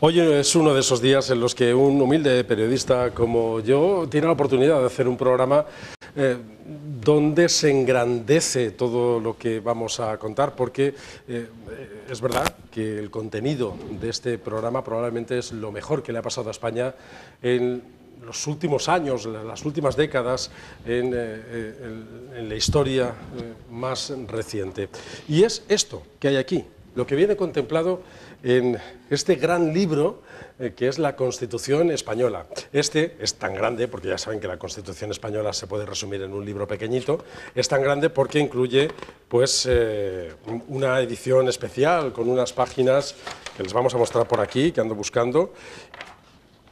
Hoy es uno de esos días en los que un humilde periodista como yo tiene la oportunidad de hacer un programa donde se engrandece todo lo que vamos a contar, porque es verdad que el contenido de este programa probablemente es lo mejor que le ha pasado a España en los últimos años, las últimas décadas, en la historia más reciente. Y es esto que hay aquí, lo que viene contemplado en este gran libro que es la Constitución Española. Este es tan grande, porque ya saben que la Constitución Española se puede resumir en un libro pequeñito, es tan grande porque incluye pues, una edición especial con unas páginas que les vamos a mostrar por aquí, que ando buscando,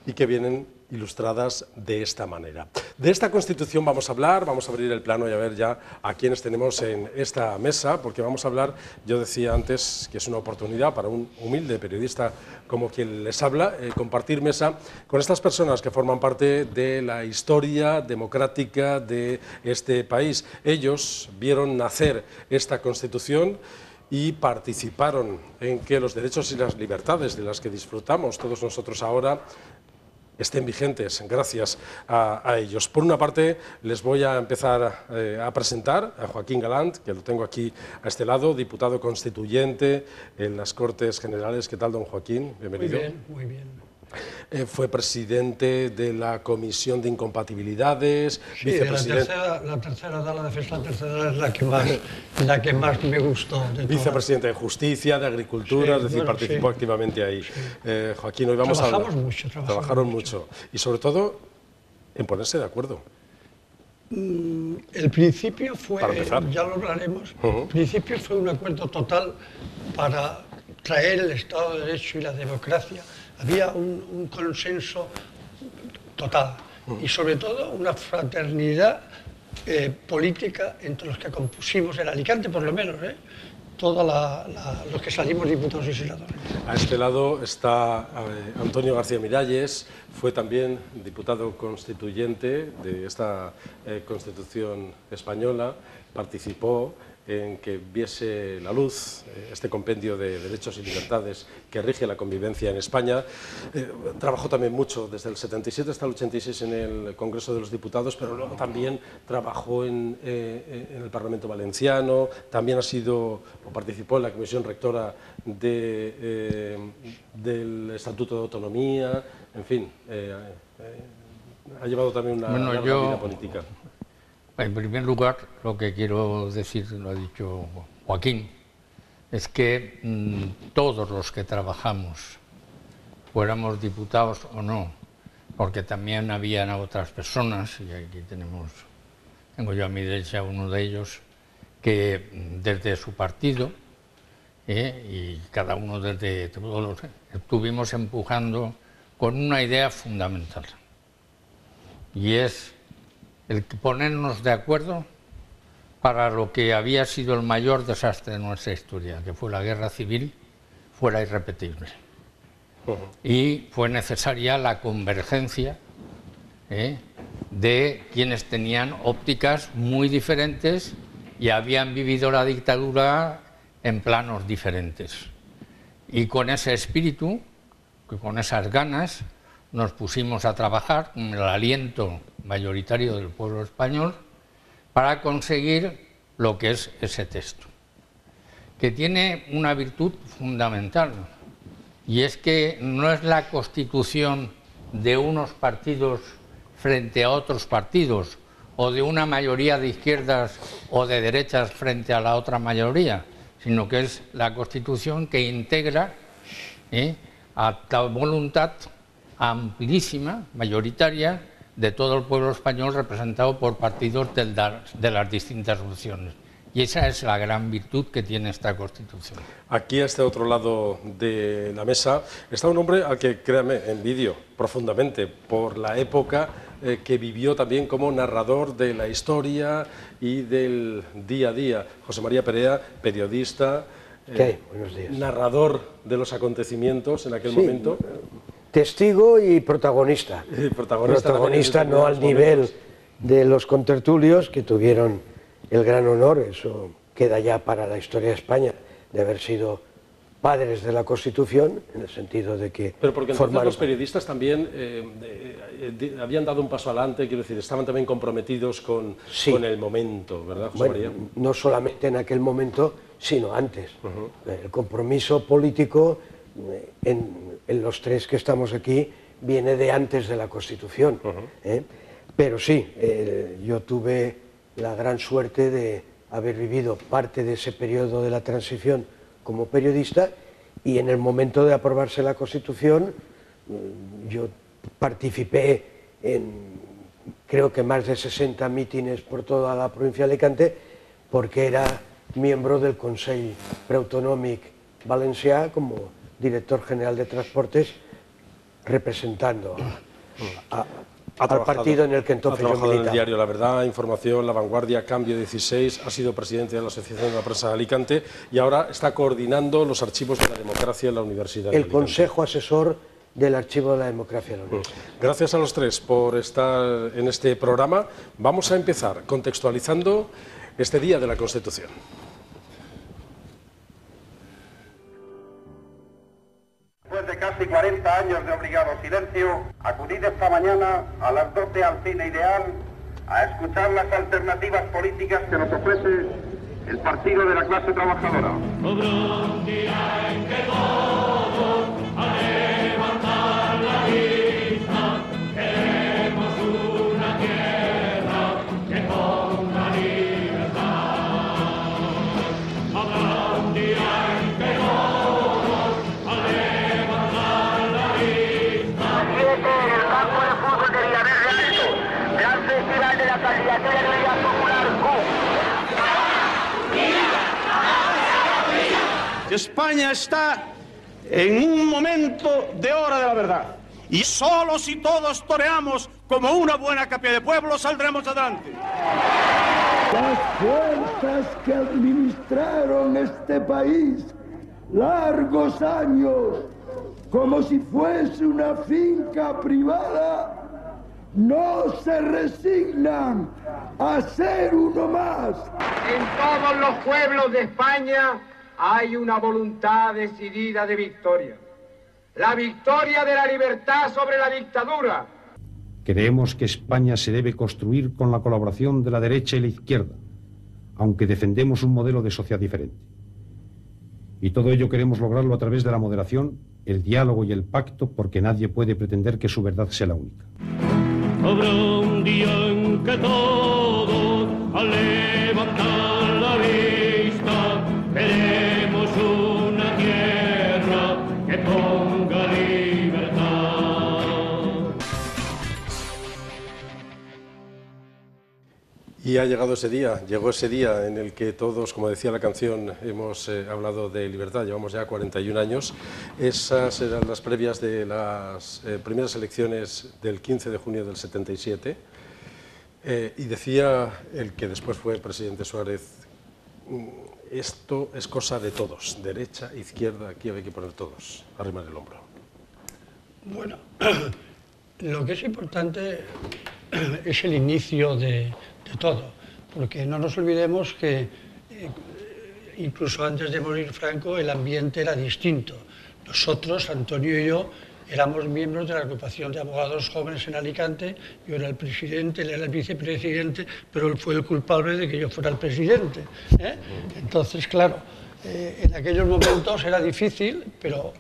y que vienen ilustradas de esta manera. De esta Constitución vamos a hablar, vamos a abrir el plano y a ver ya a quienes tenemos en esta mesa, porque vamos a hablar, yo decía antes que es una oportunidad para un humilde periodista como quien les habla, compartir mesa con estas personas que forman parte de la historia democrática de este país. Ellos vieron nacer esta Constitución y participaron en que los derechos y las libertades de las que disfrutamos todos nosotros ahora estén vigentes gracias a ellos. Por una parte, les voy a empezar a presentar a Joaquín Galán, que lo tengo aquí a este lado, diputado constituyente en las Cortes Generales. ¿Qué tal, don Joaquín? Bienvenido. Muy bien, muy bien. Fue presidente de la Comisión de Incompatibilidades, sí, vicepresidente... la tercera de la defensa, la tercera es la que más me gustó. Vicepresidente de Justicia, de Agricultura, sí, es decir, bueno, participó activamente ahí. Sí. Joaquín, hoy vamos a hablar... Trabajaron mucho. Y sobre todo, en ponerse de acuerdo. El principio fue, ya lo hablaremos, el principio fue un acuerdo total para traer el Estado de Derecho y la democracia. Había un consenso total y sobre todo una fraternidad política entre los que compusimos en Alicante, por lo menos, todos los que salimos diputados y senadores. A este lado está Antonio García Miralles, fue también diputado constituyente de esta Constitución española, participó en que viese la luz este compendio de derechos y libertades que rige la convivencia en España. Trabajó también mucho, desde el 77 hasta el 86 en el Congreso de los Diputados, pero luego también trabajó en el Parlamento Valenciano, también ha sido o participó en la Comisión Rectora del Estatuto de Autonomía, en fin, ha llevado también una larga vida política. En primer lugar, lo que quiero decir, lo ha dicho Joaquín, es que todos los que trabajamos, fuéramos diputados o no, porque también habían otras personas, y aquí tengo yo a mi derecha uno de ellos, que desde su partido, y cada uno desde todos, estuvimos empujando con una idea fundamental, y es el ponernos de acuerdo para lo que había sido el mayor desastre de nuestra historia, que fue la guerra civil, fuera irrepetible. Y fue necesaria la convergencia de quienes tenían ópticas muy diferentes y habían vivido la dictadura en planos diferentes. Y con ese espíritu, con esas ganas, nos pusimos a trabajar con el aliento mayoritario del pueblo español para conseguir lo que es ese texto, que tiene una virtud fundamental, y es que no es la constitución de unos partidos frente a otros partidos, o de una mayoría de izquierdas o de derechas frente a la otra mayoría, sino que es la constitución que integra a la voluntad amplísima, mayoritaria, de todo el pueblo español representado por partidos de las distintas opciones. Y esa es la gran virtud que tiene esta Constitución. Aquí, a este otro lado de la mesa, está un hombre al que, créanme, envidio profundamente por la época que vivió también como narrador de la historia y del día a día. José María Perea, periodista, Buenos días. Narrador de los acontecimientos en aquel momento. Testigo y protagonista. Protagonista no al nivel de los contertulios, que tuvieron el gran honor, eso queda ya para la historia de España, de haber sido padres de la Constitución, en el sentido de que... Pero porque entonces los periodistas también habían dado un paso adelante, quiero decir, estaban también comprometidos con el momento, ¿verdad, José María? No solamente en aquel momento, sino antes. El compromiso político en los tres que estamos aquí viene de antes de la Constitución. Pero sí, yo tuve la gran suerte de haber vivido parte de ese periodo de la transición como periodista, y en el momento de aprobarse la Constitución yo participé en creo que más de 60 mítines por toda la provincia de Alicante, porque era miembro del Consell Preautonòmic Valencià como director general de Transportes, representando al partido en el que entonces yo militaba. Ha trabajado en el diario La Verdad, Información, La Vanguardia, Cambio 16, ha sido presidente de la Asociación de la Prensa de Alicante y ahora está coordinando los archivos de la democracia en la Universidad de Alicante. El Consejo Asesor del Archivo de la Democracia en la Universidad. Gracias a los tres por estar en este programa. Vamos a empezar contextualizando este Día de la Constitución. Después de casi 40 años de obligado silencio, acudid esta mañana a las 12 al Cine Ideal a escuchar las alternativas políticas que nos ofrece el Partido de la Clase Trabajadora. Un día en que todos a levantar la vista, queremos una tierra que ponga libertad. Habrá un día en que todos a levantar la vista. En el campo de fútbol de Villaverde Alto, gran festival de la candidatura de Unidad Popular España está en un momento de hora de la verdad. Y solo si todos toreamos como una buena capilla de pueblo saldremos adelante. Las fuerzas que administraron este país largos años como si fuese una finca privada no se resignan a ser uno más. En todos los pueblos de España hay una voluntad decidida de victoria. La victoria de la libertad sobre la dictadura. Creemos que España se debe construir con la colaboración de la derecha y la izquierda, aunque defendemos un modelo de sociedad diferente. Y todo ello queremos lograrlo a través de la moderación, el diálogo y el pacto, porque nadie puede pretender que su verdad sea la única. Habrá un día en que todos al levantar la vista queremos una tierra que ponga libertad. Y ha llegado ese día, llegó ese día en el que todos, como decía la canción, hemos hablado de libertad, llevamos ya 41 años. Esas eran las previas de las primeras elecciones del 15 de junio del 77. Y decía el que después fue el presidente Suárez, esto es cosa de todos, derecha, izquierda, aquí hay que poner todos, arrimar el hombro. Bueno, lo que es importante es el inicio de todo, porque no nos olvidemos que incluso antes de morir Franco el ambiente era distinto. Nosotros, Antonio y yo, éramos miembros de la agrupación de abogados jóvenes en Alicante, yo era el presidente, él era el vicepresidente, pero él fue el culpable de que yo fuera el presidente, ¿eh? Entonces, claro, en aquellos momentos era difícil, pero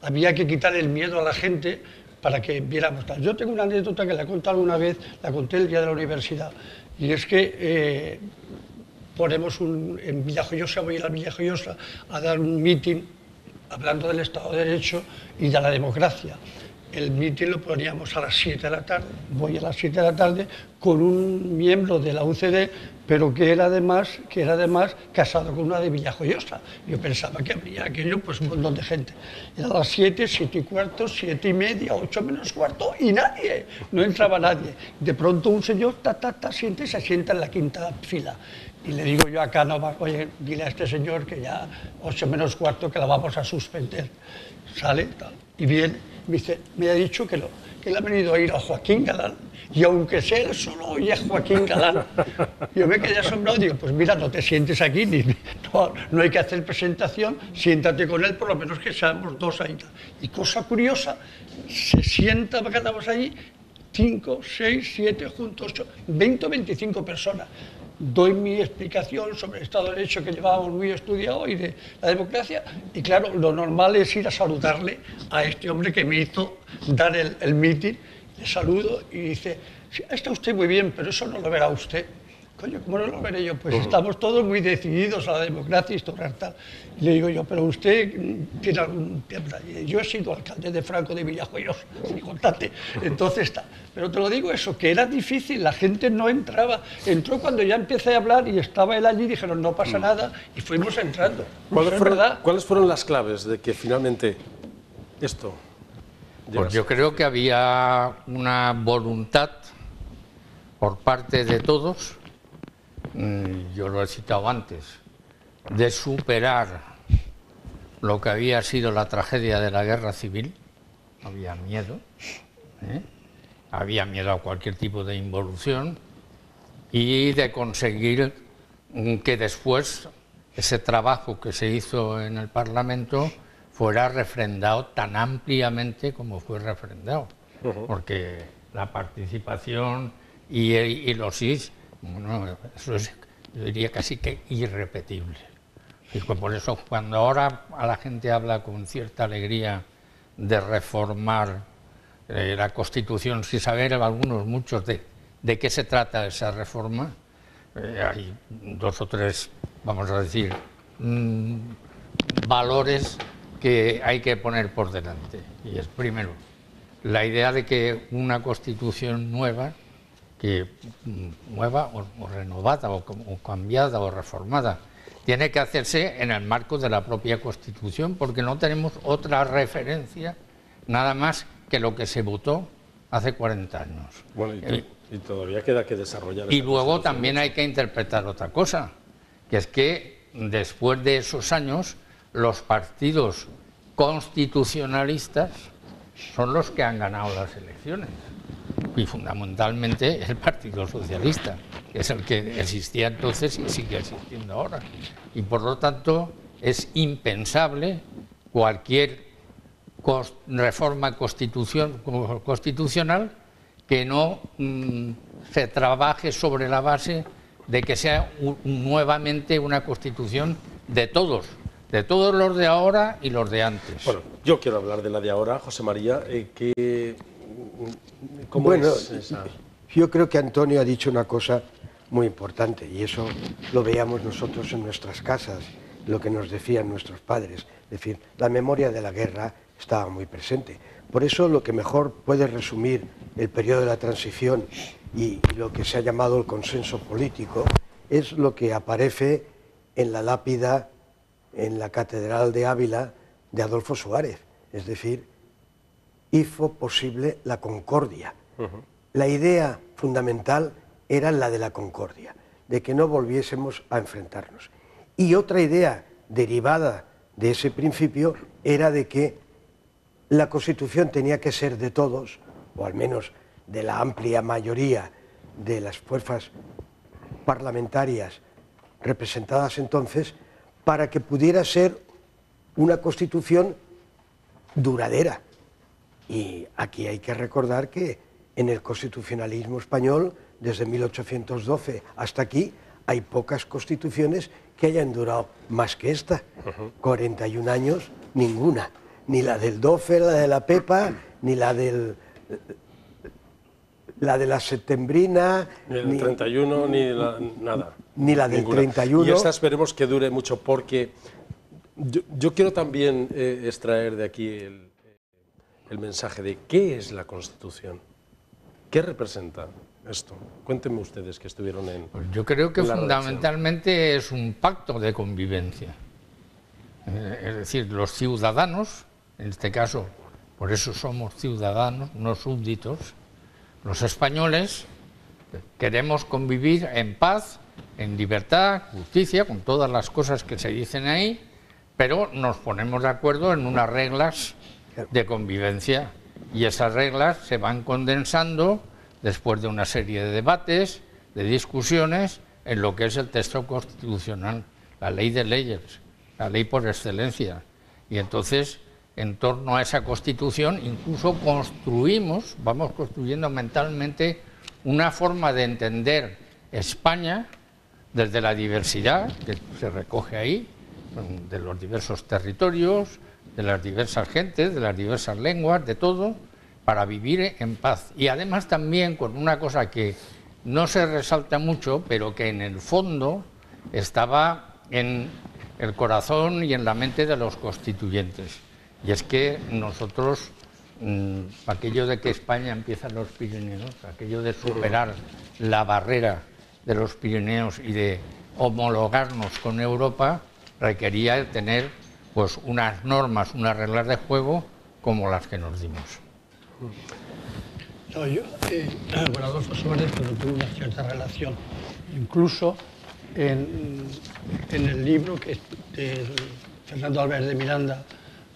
había que quitar el miedo a la gente para que viéramos tal. Yo tengo una anécdota que la he contado alguna vez, la conté el día de la universidad, y es que ponemos en Villajoyosa, voy a ir a Villajoyosa a dar un mitin hablando del Estado de Derecho y de la democracia. El mitin lo poníamos a las 7 de la tarde, voy a las 7 de la tarde con un miembro de la UCD, pero que era además casado con una de Villajoyosa. Yo pensaba que habría aquello, pues un montón de gente. Era a las 7, 7 y cuarto, 7 y media, 8 menos cuarto, y nadie, no entraba nadie. De pronto un señor, se sienta en la quinta fila. Y le digo yo a Cánovas, oye, dile a este señor que ya 8 menos cuarto que la vamos a suspender. Sale, tal, y viene, me dice, me ha dicho que él ha venido a ir a Joaquín Galán, y aunque sea él solo oye a Joaquín Galán. Yo me quedé asombrado y digo, pues mira, no te sientes aquí, no no hay que hacer presentación, siéntate con él, por lo menos que seamos dos ahí. Y cosa curiosa, se sienta, quedamos allí, 5, 6, 7, juntos, 8, 20 o 25 personas. Doy mi explicación sobre el Estado de Derecho que llevábamos muy estudiado y de la democracia, y claro, lo normal es ir a saludarle a este hombre que me hizo dar el mitin. Le saludo y dice, sí, está usted muy bien, pero eso no lo verá usted. Coño, ¿cómo no lo veré yo? Pues estamos todos muy decididos a la democracia y tal. Y le digo yo, pero usted tiene algún tema. Yo he sido alcalde de Franco de Villajoyosa, contate. Entonces está. Pero te lo digo eso, que era difícil, la gente no entraba. Entró cuando ya empecé a hablar y estaba él allí, dijeron, no pasa nada, y fuimos entrando. ¿Cuáles fueron las claves de que finalmente esto? Pues yo creo que había una voluntad por parte de todos, yo lo he citado antes, de superar lo que había sido la tragedia de la guerra civil. Había miedo, había miedo a cualquier tipo de involución, y de conseguir que después ese trabajo que se hizo en el Parlamento fuera refrendado tan ampliamente como fue refrendado, porque la participación y los sís, bueno, eso es, yo diría casi que irrepetible. Y por eso cuando ahora a la gente habla con cierta alegría de reformar la Constitución, sin saber muchos de qué se trata esa reforma, hay 2 o 3, vamos a decir, valores que hay que poner por delante. Y es, primero, la idea de que una Constitución nueva o renovada o cambiada o reformada tiene que hacerse en el marco de la propia Constitución, porque no tenemos otra referencia nada más que lo que se votó hace 40 años. Bueno, y todavía queda que desarrollar. Y luego también hay que interpretar otra cosa, que es que después de esos años los partidos constitucionalistas son los que han ganado las elecciones, y fundamentalmente el Partido Socialista, que es el que existía entonces y sigue existiendo ahora. Y por lo tanto es impensable cualquier reforma constitucional que no se trabaje sobre la base de que sea nuevamente una Constitución de todos los de ahora y los de antes. Bueno, yo quiero hablar de la de ahora, José María, ¿cómo bueno, es esa? Yo creo que Antonio ha dicho una cosa muy importante, y eso lo veíamos nosotros en nuestras casas, lo que nos decían nuestros padres. Es decir, la memoria de la guerra estaba muy presente. Por eso lo que mejor puede resumir el periodo de la transición y lo que se ha llamado el consenso político es lo que aparece en la lápida en la Catedral de Ávila de Adolfo Suárez, es decir, hizo posible la concordia. La idea fundamental era la de la concordia, de que no volviésemos a enfrentarnos. Y otra idea derivada de ese principio era de que la Constitución tenía que ser de todos, o al menos de la amplia mayoría de las fuerzas parlamentarias representadas entonces, para que pudiera ser una Constitución duradera. Y aquí hay que recordar que en el constitucionalismo español, desde 1812 hasta aquí, hay pocas constituciones que hayan durado más que esta. 41 años, ninguna. Ni la del 12, la de la Pepa, ni la de la septembrina, ni del 31, nada. Ni la del Ninguna. 31. Y esta esperemos que dure mucho, porque yo quiero también extraer de aquí el mensaje de qué es la Constitución, qué representa esto. Cuéntenme ustedes que estuvieron en... Pues yo creo que fundamentalmente es un pacto de convivencia. Es decir, los ciudadanos, en este caso, por eso somos ciudadanos, no súbditos, los españoles queremos convivir en paz, en libertad, justicia, con todas las cosas que se dicen ahí, pero nos ponemos de acuerdo en unas reglas de convivencia, y esas reglas se van condensando después de una serie de debates, de discusiones, en lo que es el texto constitucional. la ley de leyes, la ley por excelencia. Y entonces, en torno a esa Constitución, incluso vamos construyendo mentalmente una forma de entender España desde la diversidad que se recoge ahí, de los diversos territorios, de las diversas gentes, de las diversas lenguas, de todo, para vivir en paz. Y además también con una cosa que no se resalta mucho, pero que en el fondo estaba en el corazón y en la mente de los constituyentes. Y es que nosotros, aquello de que España empieza en los Pirineos, aquello de superar la barrera de los Pirineos y de homologarnos con Europa, requería tener pues unas normas, unas reglas de juego como las que nos dimos. No, yo con Adolfo Suárez tuve una cierta relación, incluso en el libro que de Fernando Álvarez de Miranda,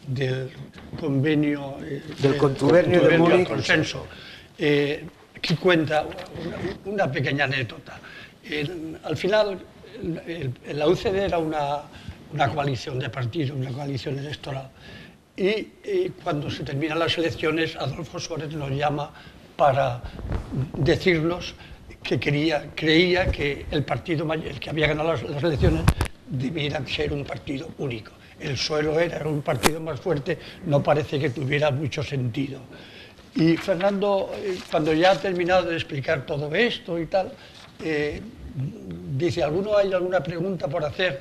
del convenio del contubernio de Múnich, consenso, que cuenta una pequeña anécdota. Al final, la UCD era una coalición de partidos, una coalición electoral, y cuando se terminan las elecciones, Adolfo Suárez nos llama para decirnos que creía que el partido el que había ganado las elecciones debiera ser un partido único. El suelo era un partido más fuerte, no parece que tuviera mucho sentido. Y Fernando, cuando ya ha terminado de explicar todo esto y tal, dice, ¿hay alguna pregunta por hacer?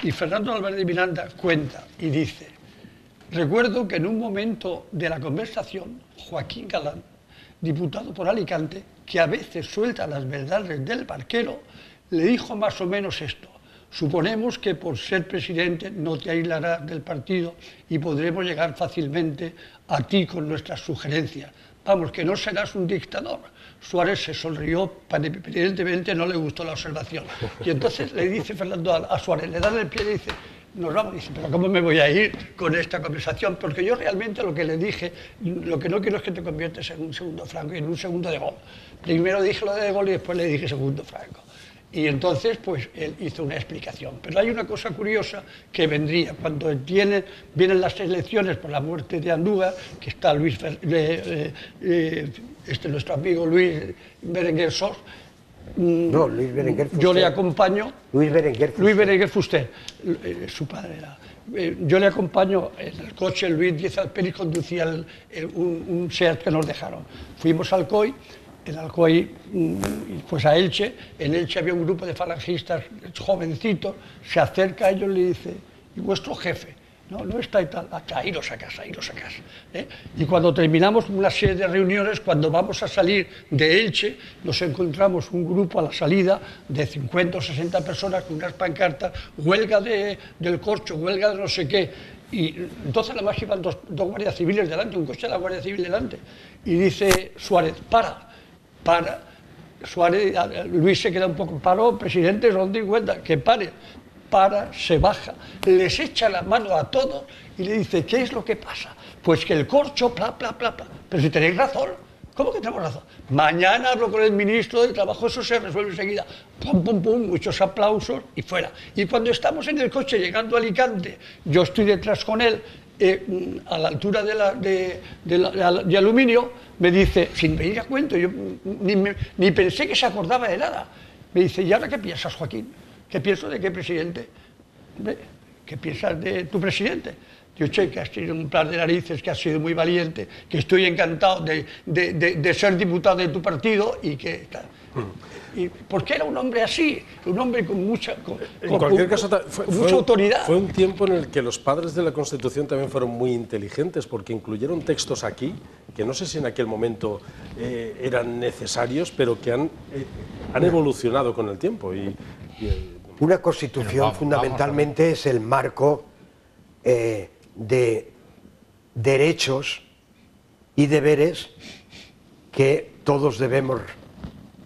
Y Fernando Álvarez de Miranda cuenta y dice, recuerdo que en un momento de la conversación, Joaquín Galán, diputado por Alicante, que a veces suelta las verdades del barquero, le dijo más o menos esto: suponemos que por ser presidente no te aislarás del partido y podremos llegar fácilmente a ti con nuestras sugerencias. Vamos, que no serás un dictador. Suárez se sonrió, evidentemente no le gustó la observación. Y entonces le dice Fernando a Suárez, le da el pie y le dice, nos vamos. Dice, pero ¿cómo me voy a ir con esta conversación? Porque yo realmente lo que le dije, lo que no quiero es que te conviertas en un segundo Franco y en un segundo de Gaulle. Primero dije lo de Gaulle y después le dije segundo Franco. Y entonces, pues, él hizo una explicación. Pero hay una cosa curiosa que vendría. Cuando vienen las elecciones por la muerte de Andújar, que está nuestro amigo Luis Berenguer Sos, no, Luis Berenguer Fuster. Yo le acompaño. Luis Berenguer Fuster, su padre era. Yo le acompaño en el coche, Luis Díez Alperi conducía un SEAT que nos dejaron. Fuimos al COI. En Alcoy, pues a Elche, en Elche había un grupo de falangistas jovencitos, se acerca a ellos y le dice, ¿y vuestro jefe? No está y tal, acá, iros a casa. Y cuando terminamos una serie de reuniones, cuando vamos a salir de Elche, nos encontramos un grupo a la salida de 50 o 60 personas con unas pancartas, huelga del corcho, huelga de no sé qué. Y entonces además iban dos guardias civiles delante, un coche de la Guardia Civil delante. Y dice Suárez, para. Suárez, Luis se queda un poco, paró, presidente, son 50, que pare. Para, se baja, les echa la mano a todos y le dice, ¿qué es lo que pasa? Pues que el corcho, bla. Pero si tenéis razón, ¿cómo que tenemos razón? Mañana hablo con el ministro de Trabajo, eso se resuelve enseguida. Pum, muchos aplausos y fuera. Y cuando estamos en el coche llegando a Alicante, yo estoy detrás con él, a la altura de Aluminio, me dice, sin venir a cuento, yo ni pensé que se acordaba de nada. Me dice, ¿y ahora qué piensas, Joaquín? ¿Qué pienso de qué presidente? ¿Qué piensas de tu presidente? Yo sé que has tenido un par de narices, que has sido muy valiente, que estoy encantado de ser diputado de tu partido y que... Y porque era un hombre así, un hombre con mucha autoridad. Fue un tiempo en el que los padres de la Constitución también fueron muy inteligentes, porque incluyeron textos aquí, que no sé si en aquel momento eran necesarios, pero que han evolucionado con el tiempo. Una Constitución fundamentalmente es el marco de derechos y deberes que todos debemos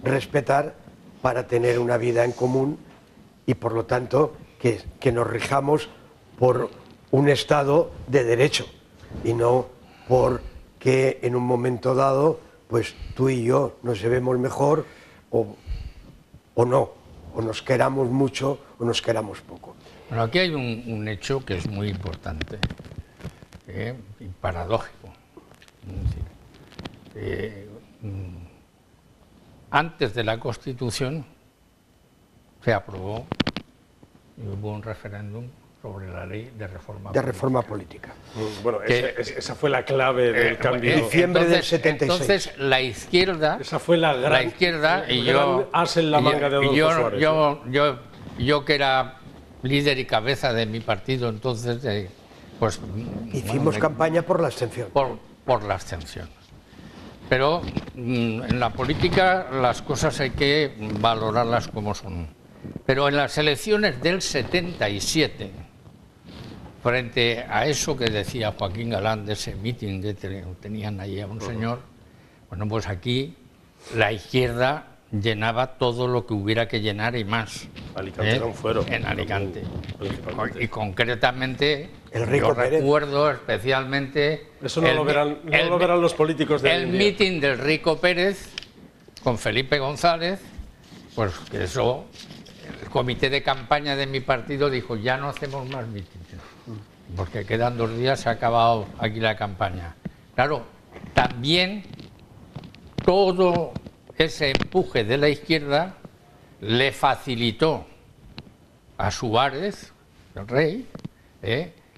respetar para tener una vida en común y por lo tanto que nos rijamos por un Estado de derecho y no porque en un momento dado pues tú y yo nos llevemos mejor o no, o nos queramos mucho nos queramos poco. Bueno, aquí hay un hecho que es muy importante y paradójico. Es decir, antes de la Constitución se aprobó y hubo un referéndum sobre la ley de reforma política. Bueno, esa fue la clave del cambio. Diciembre del 76. Entonces, la izquierda... Esa fue la gran, y yo... as en la manga de Adolfo Suárez. Yo que era líder y cabeza de mi partido, entonces, pues... Hicimos campaña por la abstención. Por la abstención. Pero en la política las cosas hay que valorarlas como son. Pero en las elecciones del 77, frente a eso que decía Joaquín Galán, de ese mitin que tenían allí a un señor, bueno, pues aquí la izquierda llenaba todo lo que hubiera que llenar y más. Alicante era un fuero. En Alicante. Y concretamente, yo recuerdo especialmente... Eso no lo verán los políticos de el mitin del Rico Pérez con Felipe González, pues que eso... El comité de campaña de mi partido dijo, ya no hacemos más mítines, porque quedan 2 días, se ha acabado aquí la campaña. Claro, también todo ese empuje de la izquierda le facilitó a Suárez, el rey,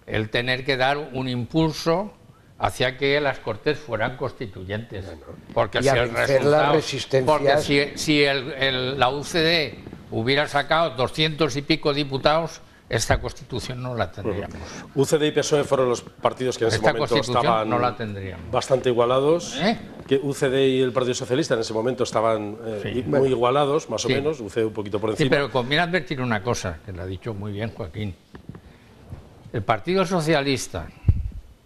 el tener que dar un impulso hacia que las Cortes fueran constituyentes. Porque si el resultado, porque si la UCD hubiera sacado 200 y pico diputados, esta Constitución no la tendríamos. UCD y PSOE fueron los partidos que en ese momento estaban bastante igualados. Que UCD y el Partido Socialista en ese momento estaban muy igualados, más o menos, UCD un poquito por encima. Sí, pero conviene advertir una cosa, que lo ha dicho muy bien Joaquín. El Partido Socialista,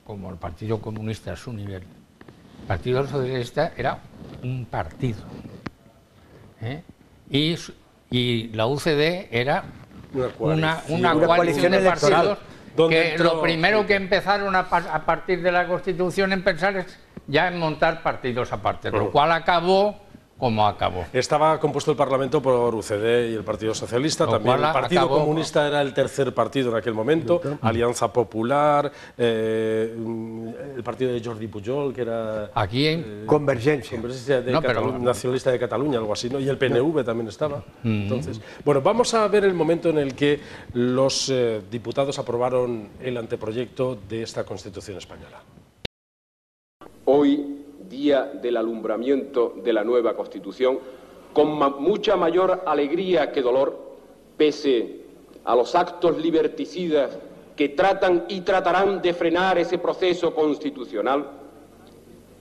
como el Partido Comunista a su nivel, el Partido Socialista era un partido. Y la UCD era una coalición de partidos que lo primero que empezaron a partir de la Constitución en pensar es ya en montar partidos aparte, lo cual acabó como acabó. Estaba compuesto el Parlamento por UCD y el Partido Socialista, también el Partido Comunista era el tercer partido en aquel momento, Alianza Popular, el partido de Jordi Pujol, que era... Aquí en Convergencia Nacionalista de Cataluña, algo así, ¿no? Y el PNV también estaba. Entonces, bueno, vamos a ver el momento en el que los diputados aprobaron el anteproyecto de esta Constitución española. Hoy, día del alumbramiento de la nueva Constitución, con mucha mayor alegría que dolor, pese a los actos liberticidas que tratan y tratarán de frenar ese proceso constitucional,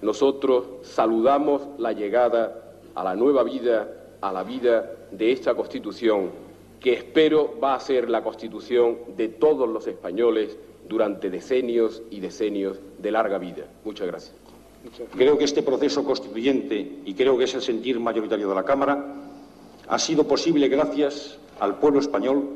nosotros saludamos la llegada a la nueva vida, a la vida de esta Constitución, que espero va a ser la Constitución de todos los españoles durante decenios y decenios de larga vida. Muchas gracias. Creo que este proceso constituyente, y creo que es el sentir mayoritario de la Cámara, ha sido posible gracias al pueblo español,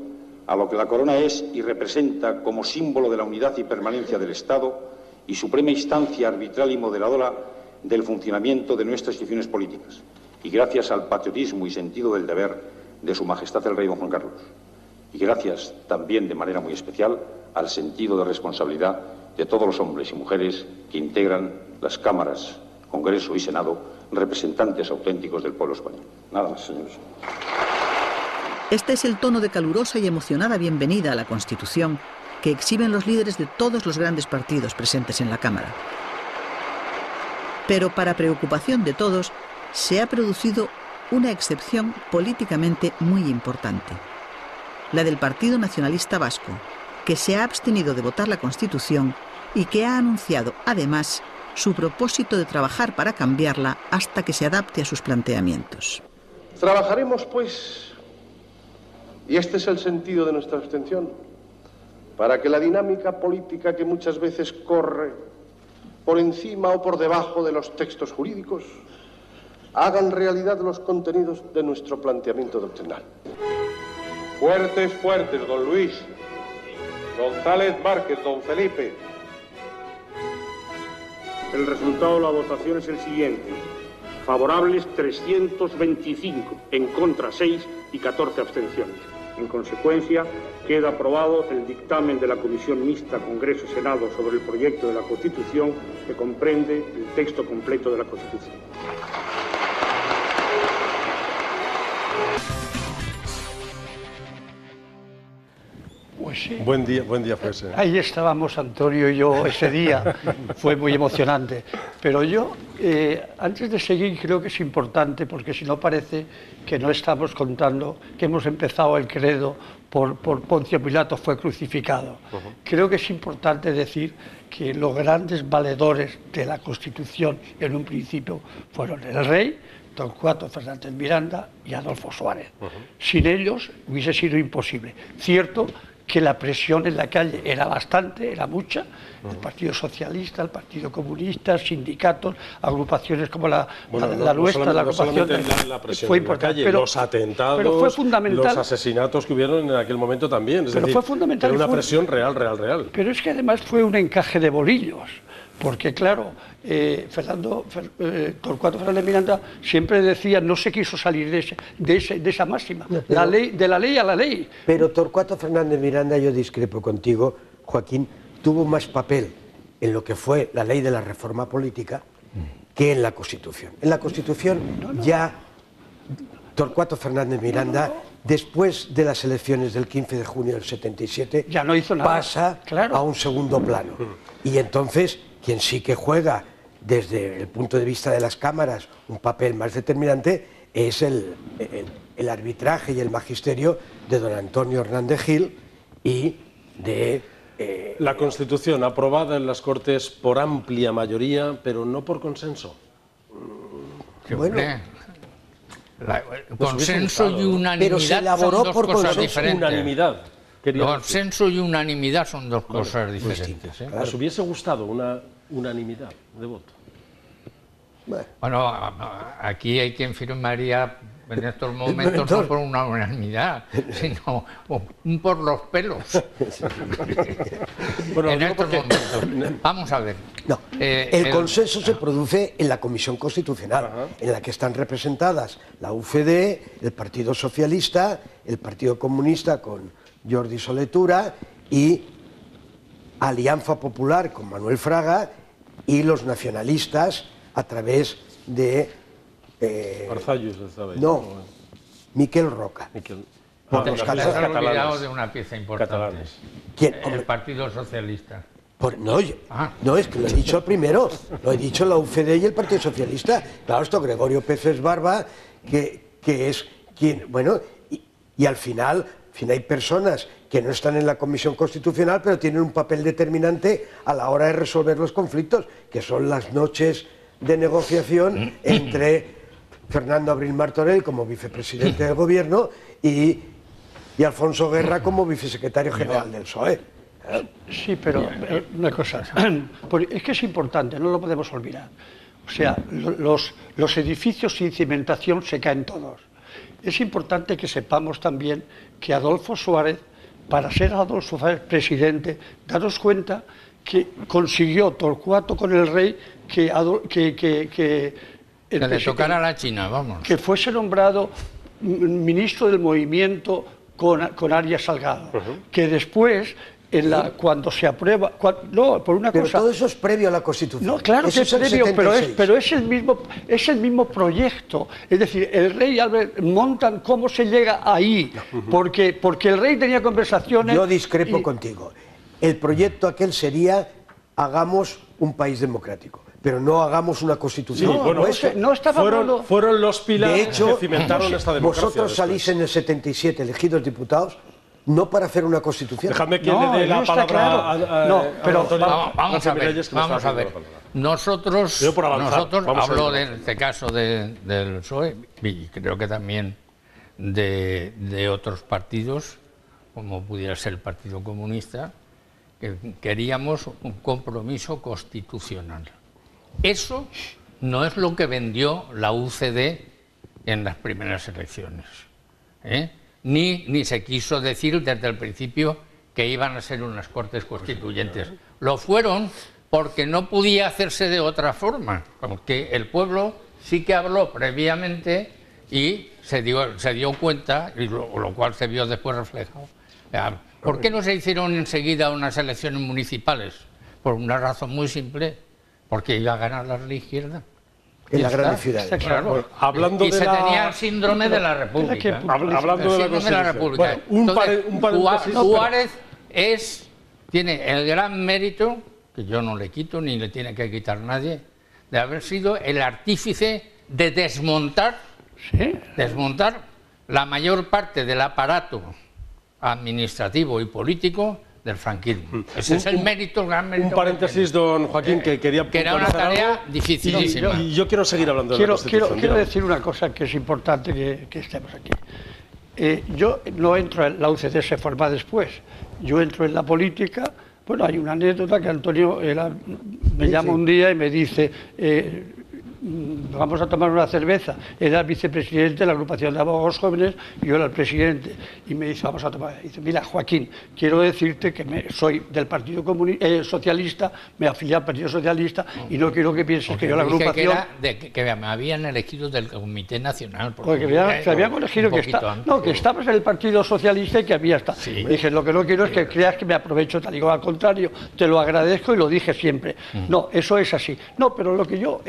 a lo que la corona es y representa como símbolo de la unidad y permanencia del Estado y suprema instancia arbitral y moderadora del funcionamiento de nuestras instituciones políticas, y gracias al patriotismo y sentido del deber de Su Majestad el Rey don Juan Carlos, y gracias también de manera muy especial al sentido de responsabilidad de todos los hombres y mujeres que integran las cámaras, Congreso y Senado, representantes auténticos del pueblo español. Nada más, señores. Este es el tono de calurosa y emocionada bienvenida a la Constitución que exhiben los líderes de todos los grandes partidos presentes en la Cámara. Pero para preocupación de todos, se ha producido una excepción políticamente muy importante. La del Partido Nacionalista Vasco, que se ha abstenido de votar la Constitución y que ha anunciado, además, su propósito de trabajar para cambiarla hasta que se adapte a sus planteamientos. Trabajaremos, pues, y este es el sentido de nuestra abstención, para que la dinámica política que muchas veces corre por encima o por debajo de los textos jurídicos hagan realidad los contenidos de nuestro planteamiento doctrinal. Fuertes, fuertes, don Luis. González Márquez, don Felipe. El resultado de la votación es el siguiente. Favorables 325, en contra 6 y 14 abstenciones. En consecuencia, queda aprobado el dictamen de la Comisión Mixta Congreso-Senado sobre el proyecto de la Constitución, que comprende el texto completo de la Constitución. Pues sí. Buen día fue ese. Ahí estábamos Antonio y yo ese día, fue muy emocionante. Pero yo, antes de seguir, creo que es importante, porque si no parece que no estamos contando que hemos empezado el credo por Poncio Pilato fue crucificado. Creo que es importante decir que los grandes valedores de la Constitución en un principio fueron el rey, Torcuato Fernández Miranda y Adolfo Suárez. Sin ellos hubiese sido imposible. Cierto que la presión en la calle era bastante, era mucha, el Partido Socialista, el Partido Comunista, sindicatos, agrupaciones como la nuestra, la agrupación la presión fue en la importante, calle, pero, los atentados, pero fue fundamental, los asesinatos que hubieron en aquel momento también, es decir, fue fundamental, era una presión real. Pero es que además fue un encaje de bolillos, porque claro, Torcuato Fernández Miranda siempre decía, no se quiso salir de esa máxima, no, pero, de la ley a la ley. Pero Torcuato Fernández Miranda, yo discrepo contigo, Joaquín, tuvo más papel en lo que fue la ley de la reforma política que en la Constitución. En la Constitución ya Torcuato Fernández Miranda, después de las elecciones del 15 de junio del 77, ya no hizo nada, pasa a un segundo plano. Y entonces, quien sí que juega desde el punto de vista de las cámaras un papel más determinante es el arbitraje y el magisterio de don Antonio Hernández Gil y de... La Constitución aprobada en las Cortes por amplia mayoría, pero no por consenso. Bueno, consenso y unanimidad son dos cosas diferentes. Unanimidad. Consenso y unanimidad son dos cosas diferentes. ¿Os hubiese gustado una unanimidad de voto? Bueno, aquí hay quien firmaría en estos momentos no por una unanimidad, sino por los pelos. Bueno, en estos momentos. Vamos a ver. No, el consenso se produce en la Comisión Constitucional, en la que están representadas la UCD, el Partido Socialista, el Partido Comunista con Jordi Soletura y Alianza Popular con Manuel Fraga y los nacionalistas a través de... Arzallus estaba ahí. No, Miquel Roca. Los catalanes. De una pieza importante. ¿Quién? El Partido Socialista. No, es que lo he dicho primero, lo he dicho la UCD y el Partido Socialista. Claro, esto Gregorio Peces Barba, que es quien... Bueno, y al final hay personas que no están en la Comisión Constitucional, pero tienen un papel determinante a la hora de resolver los conflictos, que son las noches de negociación entre Fernando Abril Martorell como vicepresidente del Gobierno y Alfonso Guerra como vicesecretario general del PSOE. Sí, pero una cosa, es que es importante, no lo podemos olvidar. O sea, los edificios sin cimentación se caen todos. Es importante que sepamos también que Adolfo Suárez, para ser Adolfo Suárez presidente, daros cuenta que consiguió Torcuato con el rey que le tocara a la China, vamos. Que fuese nombrado ministro del movimiento con Arias Salgado, que después... cuando se aprueba... por una pero cosa... todo eso es previo a la Constitución. No, claro que es previo, pero es el mismo proyecto. Es decir, el rey Albert montan cómo se llega ahí, porque el rey tenía conversaciones... Yo discrepo contigo. El proyecto aquel sería, hagamos un país democrático, pero no hagamos una Constitución. Sí, bueno, no estaba fueron los pilares de hecho, que cimentaron esta democracia. Vosotros salís en el 77 elegidos diputados no para hacer una Constitución. Déjame que le dé la palabra a vamos a ver. Nosotros hablo de este caso del PSOE y creo que también de otros partidos, como pudiera ser el Partido Comunista, que queríamos un compromiso constitucional. Eso no es lo que vendió la UCD en las primeras elecciones, Ni se quiso decir desde el principio que iban a ser unas Cortes Constituyentes. Lo fueron porque no podía hacerse de otra forma, porque el pueblo sí que habló previamente y se dio cuenta, y lo cual se vio después reflejado. ¿Por qué no se hicieron enseguida unas elecciones municipales? Por una razón muy simple, porque iba a ganar la izquierda. En las grandes ciudades. Claro. Bueno, hablando y de se la... tenía el síndrome de la República. Hablando de la Constitución. Bueno, un paréntesis. Suárez tiene el gran mérito, que yo no le quito ni le tiene que quitar nadie, de haber sido el artífice de desmontar la mayor parte del aparato administrativo y político del franquismo. Ese es el mérito, el gran mérito. Un paréntesis, don Joaquín, que quería... Que era una tarea dificilísima. Y yo quiero seguir hablando de la Constitución. Quiero decir una cosa que es importante que estemos aquí. Yo no entro en la UCD, se forma después. Yo entro en la política. Bueno, hay una anécdota que Antonio me llama un día y me dice... vamos a tomar una cerveza. Era el vicepresidente de la agrupación de abogados jóvenes y yo era el presidente. Y me dice, vamos a tomar. Y dice, mira, Joaquín, quiero decirte que soy del Partido Socialista, me afilié al Partido Socialista y no quiero que pienses que yo la agrupación... Que me habían elegido del Comité Nacional. Porque me habían elegido que estabas en el Partido Socialista y que había estado. Sí. Dije, lo que no quiero es que creas que me aprovecho, te digo, al contrario, te lo agradezco y lo dije siempre. No, eso es así. No, pero lo que yo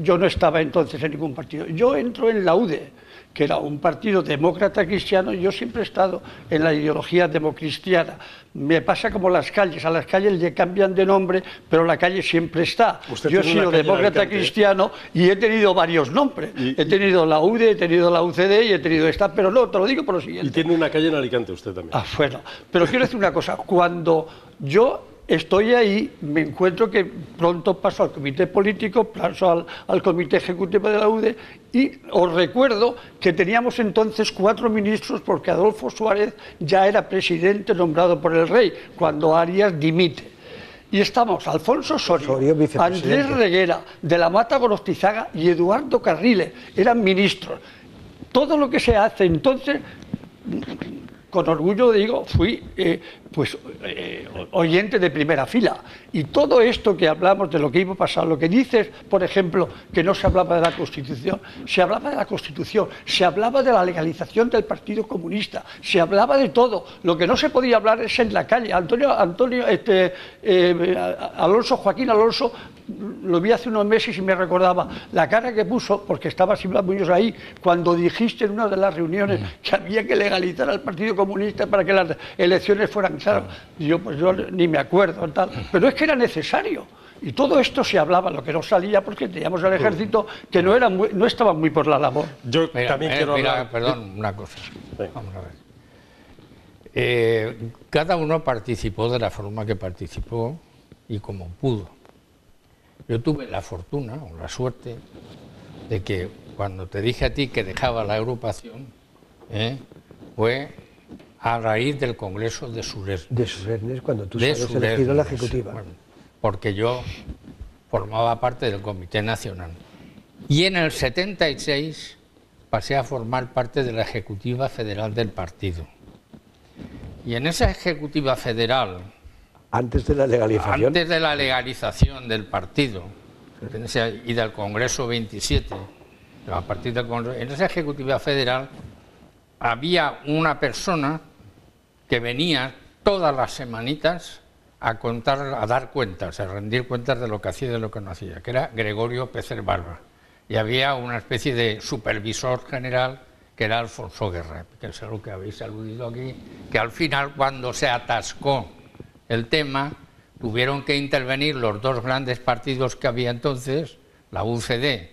no estaba entonces en ningún partido. Yo entro en la UDE, que era un partido demócrata cristiano, y yo siempre he estado en la ideología democristiana. Me pasa como las calles, a las calles le cambian de nombre, pero la calle siempre está. Yo he sido demócrata cristiano y he tenido varios nombres. He tenido la UDE, he tenido la UCD y he tenido esta, pero no, te lo digo por lo siguiente. Y tiene una calle en Alicante usted también. Ah, bueno, pero quiero decir una cosa, cuando yo... estoy ahí, me encuentro que pronto paso al comité político, paso al comité ejecutivo de la UDE y os recuerdo que teníamos entonces 4 ministros porque Adolfo Suárez ya era presidente nombrado por el rey cuando Arias dimite. Y estamos Alfonso Osorio, Andrés Reguera, de la Mata Gorostizaga y Eduardo Carriles, eran ministros. Todo lo que se hace entonces... Con orgullo digo, fui oyente de primera fila. Y todo esto que hablamos de lo que iba a pasar, lo que dices, por ejemplo, que no se hablaba de la Constitución, se hablaba de la Constitución, se hablaba de la legalización del Partido Comunista, se hablaba de todo. Lo que no se podía hablar es en la calle. Joaquín Alonso, lo vi hace unos meses y me recordaba la cara que puso, porque estaba Silva Muñoz ahí, cuando dijiste en una de las reuniones que había que legalizar al Partido Comunista para que las elecciones fueran claras. Yo ni me acuerdo, tal. Pero es que era necesario. Y todo esto se hablaba, lo que no salía porque teníamos el ejército que no estaba muy por la labor. Yo también quiero hablar... Perdón, una cosa. Vamos a ver. Cada uno participó de la forma que participó y como pudo. Yo tuve la fortuna o la suerte de que cuando te dije a ti que dejaba la agrupación, fue a raíz del Congreso de Suresnes. De Suresnes, cuando tú sales elegido en la Ejecutiva. Bueno, porque yo formaba parte del Comité Nacional. Y en el 76 pasé a formar parte de la Ejecutiva Federal del partido. Y en esa Ejecutiva Federal... Antes de la legalización. Antes de la legalización del partido y del Congreso 27, a partir del Congreso, en esa Ejecutiva Federal había una persona que venía todas las semanitas a dar cuentas, a rendir cuentas de lo que hacía y de lo que no hacía, que era Gregorio Pecer Barba. Y había una especie de supervisor general que era Alfonso Guerra, que es lo que habéis aludido aquí, que al final, cuando se atascó el tema, tuvieron que intervenir los dos grandes partidos que había entonces, la UCD,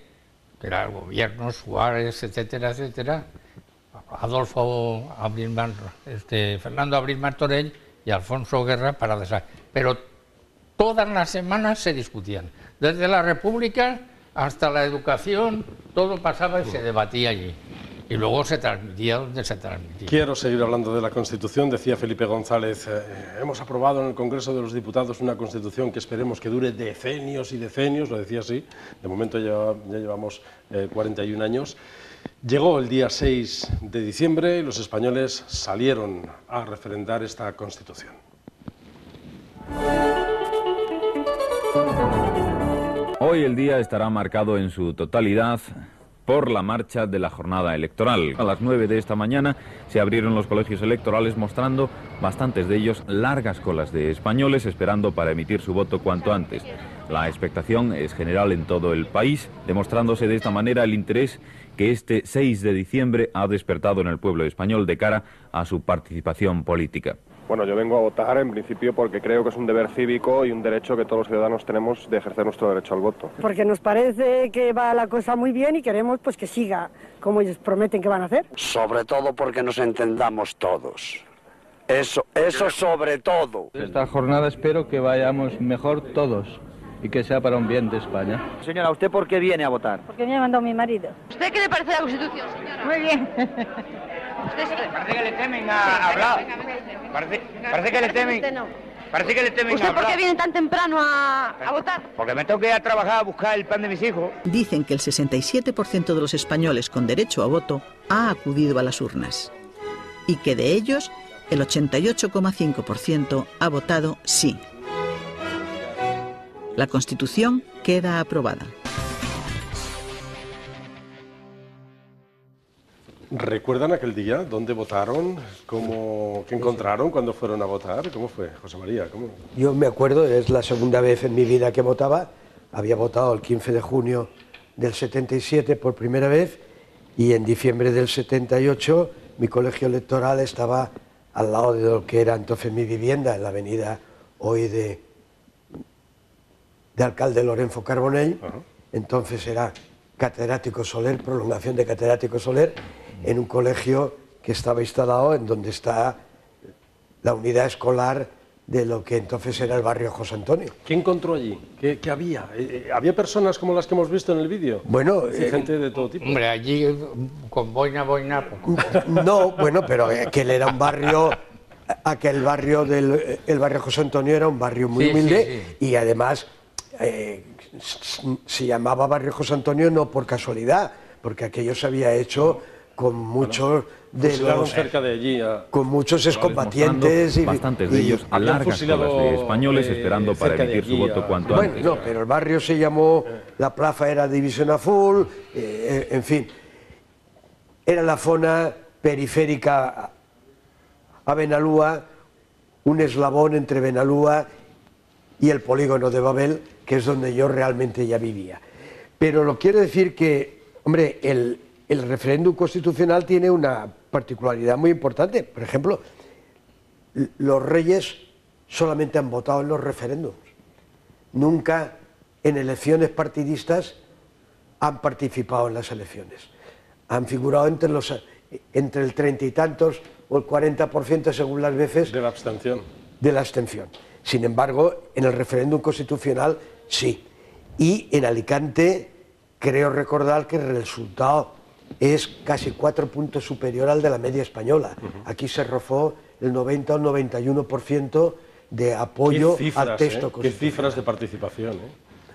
que era el gobierno, Suárez, etcétera, etcétera, Fernando Abril Martorell y Alfonso Guerra para deshacer. Pero todas las semanas se discutían, desde la República hasta la educación, todo pasaba y se debatía allí. Y luego se transmitía donde se transmitía. Quiero seguir hablando de la Constitución. Decía Felipe González, hemos aprobado en el Congreso de los Diputados una Constitución que esperemos que dure decenios y decenios, lo decía así, de momento ya llevamos 41 años. Llegó el día 6 de diciembre y los españoles salieron a referendar esta Constitución. Hoy el día estará marcado en su totalidad por la marcha de la jornada electoral. A las 9 de esta mañana se abrieron los colegios electorales, mostrando bastantes de ellos largas colas de españoles esperando para emitir su voto cuanto antes. La expectación es general en todo el país, demostrándose de esta manera el interés que este 6 de diciembre ha despertado en el pueblo español de cara a su participación política. Bueno, yo vengo a votar en principio porque creo que es un deber cívico y un derecho que todos los ciudadanos tenemos de ejercer nuestro derecho al voto. Porque nos parece que va la cosa muy bien y queremos pues que siga como ellos prometen que van a hacer. Sobre todo porque nos entendamos todos. Eso sobre todo. Esta jornada espero que vayamos mejor todos y que sea para un bien de España. Señora, ¿usted por qué viene a votar? Porque me ha mandado mi marido. ¿Usted qué le parece la Constitución, señora? Muy bien. Parece que le temen a hablar. Parece que le temen. Parece que le temen a hablar. ¿Usted por qué viene tan temprano a votar? Porque me tengo que ir a trabajar a buscar el pan de mis hijos. Dicen que el 67% de los españoles con derecho a voto ha acudido a las urnas y que de ellos el 88,5% ha votado sí. La Constitución queda aprobada. ¿Recuerdan aquel día? ¿Dónde votaron? ¿Qué encontraron cuando fueron a votar? ¿Cómo fue, José María? ¿Cómo? Yo me acuerdo, es la segunda vez en mi vida que votaba. Había votado el 15 de junio del 77 por primera vez y en diciembre del 78 mi colegio electoral estaba al lado de lo que era entonces mi vivienda, en la avenida hoy de Alcalde Lorenzo Carbonell. Entonces era Catedrático Soler, prolongación de Catedrático Soler, en un colegio que estaba instalado en donde está la unidad escolar de lo que entonces era el barrio José Antonio. ¿Qué encontró allí? ¿Qué había? ¿Había personas como las que hemos visto en el vídeo? Bueno, gente de todo tipo. Hombre, allí con boina. No, bueno, pero aquel era un barrio, el barrio José Antonio era un barrio muy humilde y además se llamaba barrio José Antonio no por casualidad, porque aquello se había hecho con muchos de los cerca de allí con muchos excombatientes y bastantes de ellos a largas colas de españoles esperando para emitir su voto cuanto antes. No, pero el barrio se llamó, la plaza era División Azul, en fin, era la zona periférica a Benalúa, un eslabón entre Benalúa y el polígono de Babel, que es donde yo realmente ya vivía. Pero lo quiero decir que, hombre, el referéndum constitucional tiene una particularidad muy importante. Por ejemplo, los reyes solamente han votado en los referéndums. Nunca en elecciones partidistas han participado en las elecciones. Han figurado entre el 30 y tantos o el 40% según las veces. De la abstención. De la abstención. Sin embargo, en el referéndum constitucional sí. Y en Alicante creo recordar que el resultado es casi 4 puntos superior al de la media española. Aquí se rozó el 90 o el 91% de apoyo al texto constitucional. Qué cifras de participación,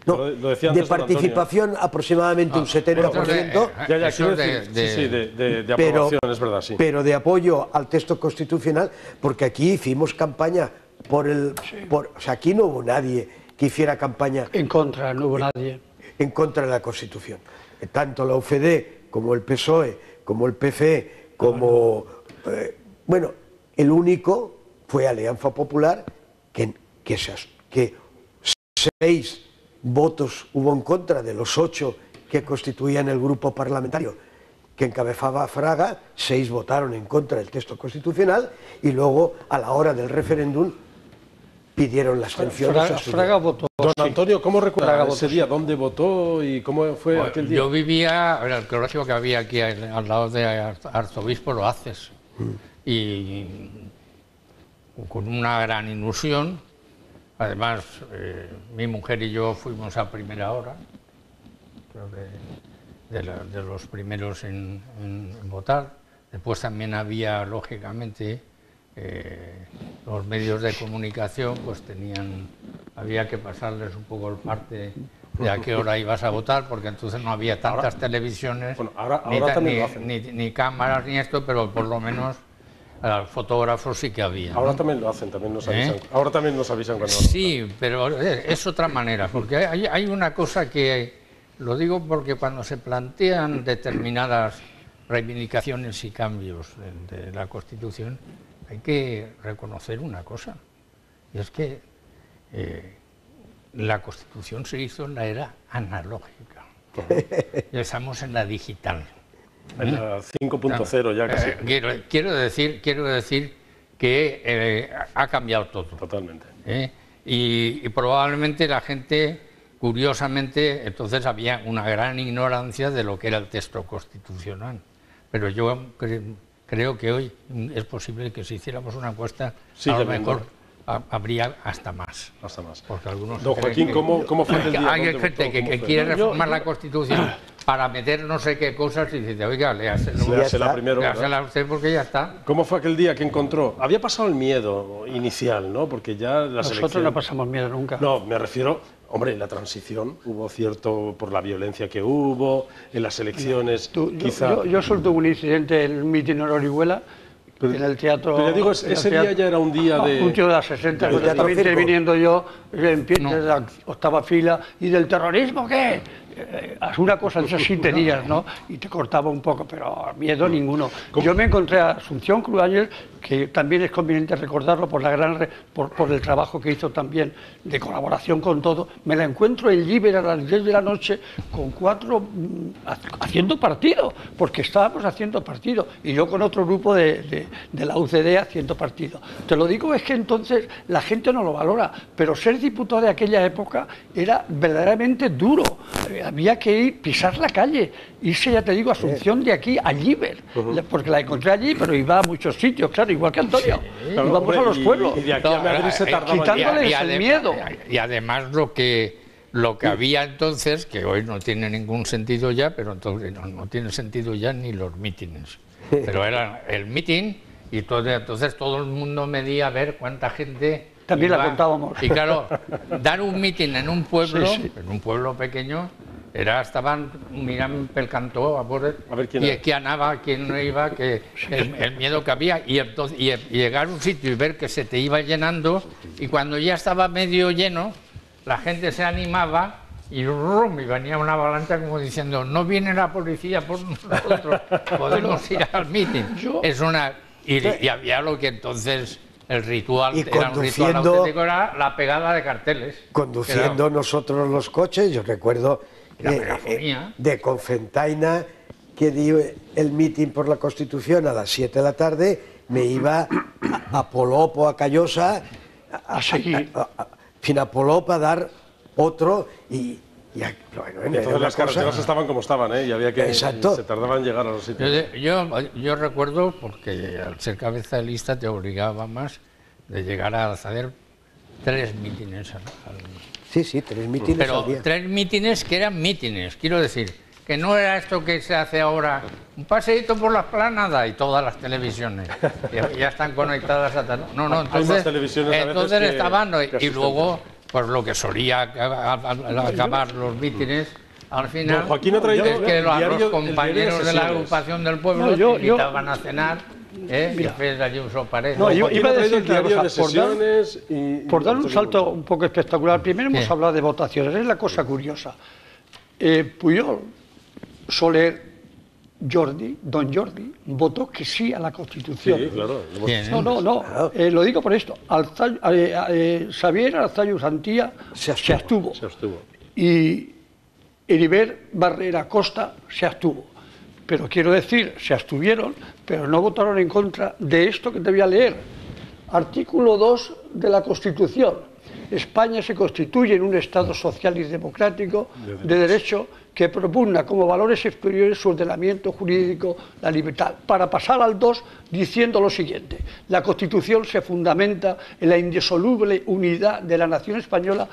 No, lo decía de antes participación aproximadamente un 70%. De aprobación, es verdad, sí. Pero de apoyo al texto constitucional, porque aquí hicimos campaña o sea, aquí no hubo nadie que hiciera campaña en contra, no hubo nadie en contra de la Constitución. Tanto la UCD como el PSOE, como el PCE, como bueno, el único fue Alianza Popular que 6 votos hubo en contra de los 8 que constituían el grupo parlamentario que encabezaba Fraga. 6 votaron en contra del texto constitucional y luego a la hora del referéndum pidieron la abstención. Fraga votó. Don Antonio, ¿cómo recuerda ese día? ¿Dónde votó y cómo fue aquel día? Yo vivía en el colegio que había aquí al lado de Arzobispo Loaces y con una gran ilusión. Además, mi mujer y yo fuimos a primera hora, creo que de los primeros en votar. Después también había, lógicamente, los medios de comunicación, pues había que pasarles un poco el parte de a qué hora ibas a votar, porque entonces no había tantas televisiones, ni cámaras, ni esto, pero por lo menos fotógrafos sí que había. Ahora también lo hacen, también nos avisan. Ahora también nos avisan cuando... Sí, pero es otra manera, porque hay una cosa que Lo digo porque cuando se plantean determinadas reivindicaciones y cambios de la Constitución, hay que reconocer una cosa, y es que la Constitución se hizo en la era analógica. Ya estamos en la digital. En la 5.0 ya casi. Quiero decir que ha cambiado todo. Totalmente. Y probablemente la gente, curiosamente, entonces había una gran ignorancia de lo que era el texto constitucional. Pero yo creo que hoy es posible que si hiciéramos una encuesta, a lo mejor habría hasta más. Porque algunos don Joaquín, ¿cómo fue el día? Hay gente que quiere reformar la Constitución para meter no sé qué cosas y dice, oiga, léasela primero. Léasela usted porque ya está. ¿Cómo fue aquel día que encontró? Había pasado el miedo inicial, ¿no? Porque ya la Nosotros no pasamos miedo nunca. No, me refiero, hombre, en la transición hubo cierto, por la violencia que hubo, en las elecciones, quizá... Yo solté un incidente en el mitin en Orihuela, en el teatro... Pero ya digo, ese día ya era un día de... Un tío de las 60, cuando estaba interviniendo yo en pie de la octava fila, ¿y del terrorismo qué? Una cosa de esas sí tenías, ¿no? Y te cortaba un poco, pero miedo ninguno. Yo me encontré a Asunción Cruáñez, que también es conveniente recordarlo por el trabajo que hizo también de colaboración con todo. Me la encuentro en Llíber a las 10 de la noche con 4 haciendo partido, porque estábamos haciendo partido, y yo con otro grupo de la UCD haciendo partido. Te lo digo, es que entonces la gente no lo valora, pero ser diputado de aquella época era verdaderamente duro. Había que pisar la calle, irse, ya te digo, Asunción de aquí a Llíber, porque la encontré allí, pero iba a muchos sitios, claro, igual que Antonio. Íbamos a los pueblos, y de aquí a Madrid se tardaba quitándoles el miedo. Y además lo que había entonces, que hoy no tiene ningún sentido ya, pero entonces no tiene sentido ya ni los mítines. Pero era el mitin y entonces todo el mundo medía a ver cuánta gente... También la contábamos. Y claro, dar un mitin en un pueblo pequeño, estaban mirando pel cantó a ver quién anava, quién no iba, que el miedo que había, y llegar a un sitio y ver que se te iba llenando, y cuando ya estaba medio lleno, la gente se animaba y venía una avalancha como diciendo, no viene la policía por nosotros, podemos ir al mitin. Y había lo que entonces... El ritual era un ritual auténtico, era la pegada de carteles. Conduciendo nosotros los coches, yo recuerdo de Confentaina, que di el mitin por la Constitución a las 7 de la tarde, me iba a Polop o a Callosa, fin a Polop a dar otro y entonces las carreteras estaban como estaban, y había que... Exacto. Se tardaba en llegar a los sitios. Yo recuerdo, porque al ser cabeza de lista te obligaba más de llegar a hacer 3 mítines al día. Sí, 3 mítines al día. Pero 3 mítines que eran mítines, quiero decir, que no era esto que se hace ahora, un paseíto por la esplanada y todas las televisiones, ya están conectadas a tal... No, entonces estaban, y luego... Pues lo que solía acabar los mítines, al final, es que los compañeros de la agrupación del pueblo te invitaban a cenar, y después allí un soparé. No, yo iba a decir por dar un salto un poco espectacular. Primero hemos hablado de votaciones, es la cosa curiosa. Pujol, Soler, don Jordi, votó que sí a la Constitución. Sí, claro. No. Lo digo por esto. Xavier Arzallus Antía se abstuvo. Y Heribert Barrera Costa se abstuvo. Pero quiero decir, se abstuvieron, pero no votaron en contra de esto que te voy a leer. Artículo 2 de la Constitución. España se constituye en un Estado social y democrático de derecho que propugna como valores exteriores su ordenamiento jurídico, la libertad. Para pasar al 2, diciendo lo siguiente: la Constitución se fundamenta en la indisoluble unidad de la nación española,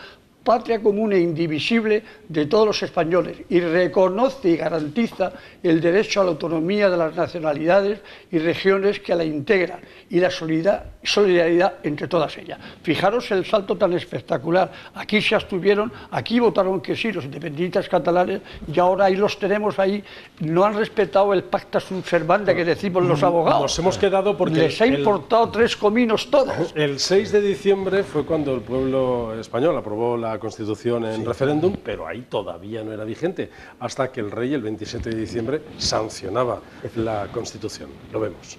patria común e indivisible de todos los españoles, y reconoce y garantiza el derecho a la autonomía de las nacionalidades y regiones que la integran, y la solidaridad entre todas ellas. Fijaros el salto tan espectacular. Aquí se abstuvieron, aquí votaron que sí los independentistas catalanes, y ahora ahí los tenemos ahí. No han respetado el pacta sunt servanda que decimos los abogados. Nos hemos quedado porque... Les ha importado 3 cominos todos. El 6 de diciembre fue cuando el pueblo español aprobó la la Constitución en referéndum, pero ahí todavía no era vigente, hasta que el rey el 27 de diciembre sancionaba la Constitución. Lo vemos.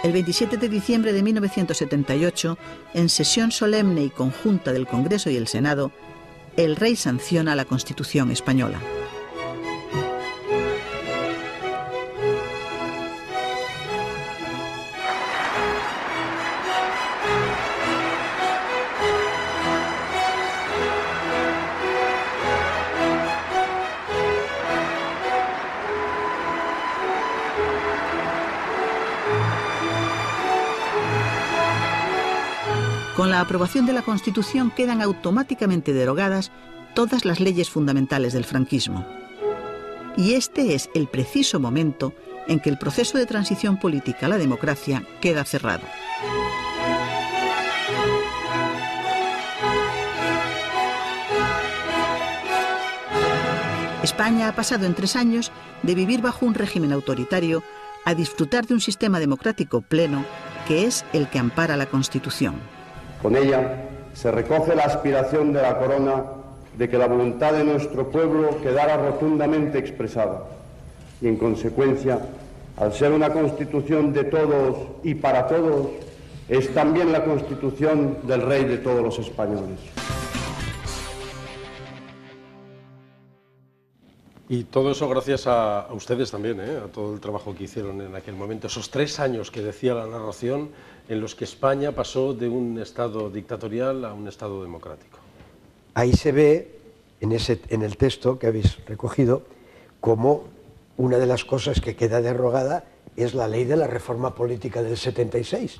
El 27 de diciembre de 1978, en sesión solemne y conjunta del Congreso y el Senado, el rey sanciona la Constitución española. Con la aprobación de la Constitución quedan automáticamente derogadas todas las leyes fundamentales del franquismo. Y este es el preciso momento en que el proceso de transición política a la democracia queda cerrado. España ha pasado en 3 años de vivir bajo un régimen autoritario a disfrutar de un sistema democrático pleno, que es el que ampara la Constitución. Con ella se recoge la aspiración de la corona de que la voluntad de nuestro pueblo quedara rotundamente expresada y, en consecuencia, al ser una Constitución de todos y para todos, es también la Constitución del Rey de todos los españoles. Y todo eso gracias a ustedes también, a todo el trabajo que hicieron en aquel momento. Esos 3 años que decía la narración en los que España pasó de un Estado dictatorial a un Estado democrático. Ahí se ve, en el texto que habéis recogido, como una de las cosas que queda derogada es la ley de la reforma política del 76.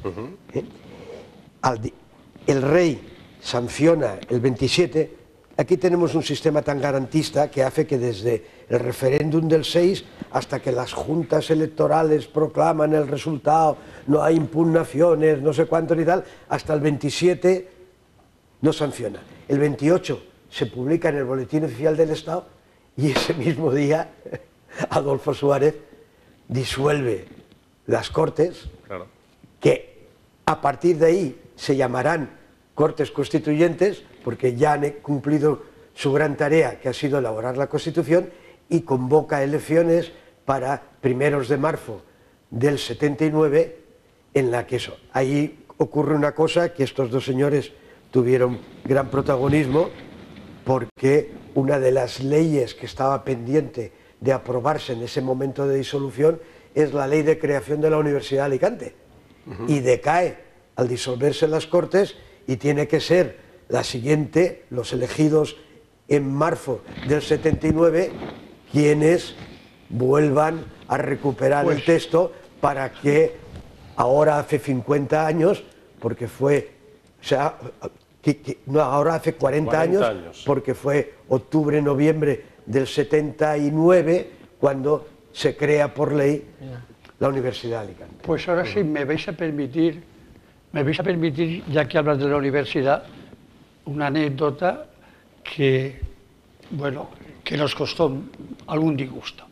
El rey sanciona el 27. Aquí tenemos un sistema tan garantista que hace que desde el referéndum del 6 hasta que las juntas electorales proclaman el resultado, no hay impugnaciones, no sé cuánto ni tal, hasta el 27 no sanciona. El 28 se publica en el Boletín Oficial del Estado y ese mismo día Adolfo Suárez disuelve las Cortes, que a partir de ahí se llamarán Cortes Constituyentes, porque ya han cumplido su gran tarea, que ha sido elaborar la Constitución, y convoca elecciones para primeros de marzo del 79, en la que eso. Ahí ocurre una cosa, que estos dos señores tuvieron gran protagonismo, porque una de las leyes que estaba pendiente de aprobarse en ese momento de disolución es la ley de creación de la Universidad de Alicante, y decae al disolverse las Cortes, y tiene que ser la siguiente, los elegidos en marzo del 79, quienes vuelvan a recuperar el texto para que ahora hace 50 años, porque fue, o sea, no, ahora hace 40 años, porque fue octubre-noviembre del 79, cuando se crea por ley la Universidad de Alicante. Pues ahora sí, me vais a permitir, ya que hablas de la universidad, una anécdota que, bueno, que nos costó algún disgusto.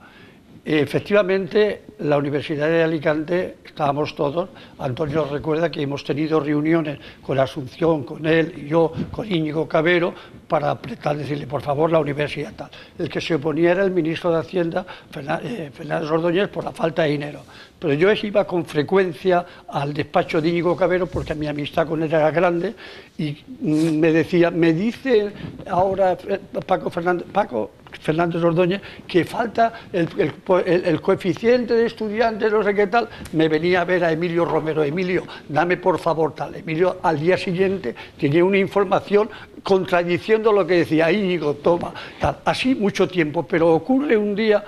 Efectivamente, la Universidad de Alicante, estábamos todos, Antonio recuerda que hemos tenido reuniones con Asunción, con él y yo, con Íñigo Cabero, para apretar, decirle, por favor, la universidad tal. El que se oponía era el ministro de Hacienda, Fernández Ordóñez, por la falta de dinero. Pero yo iba con frecuencia al despacho de Íñigo Cabero, porque mi amistad con él era grande, y me decía, me dice ahora Paco Fernández Ordóñez que falta el coeficiente de estudiantes, no sé qué tal. Me venía a ver a Emilio Romero, Emilio, dame por favor tal. Emilio al día siguiente tenía una información contradiciendo lo que decía Íñigo, toma, tal. Así mucho tiempo, pero ocurre un día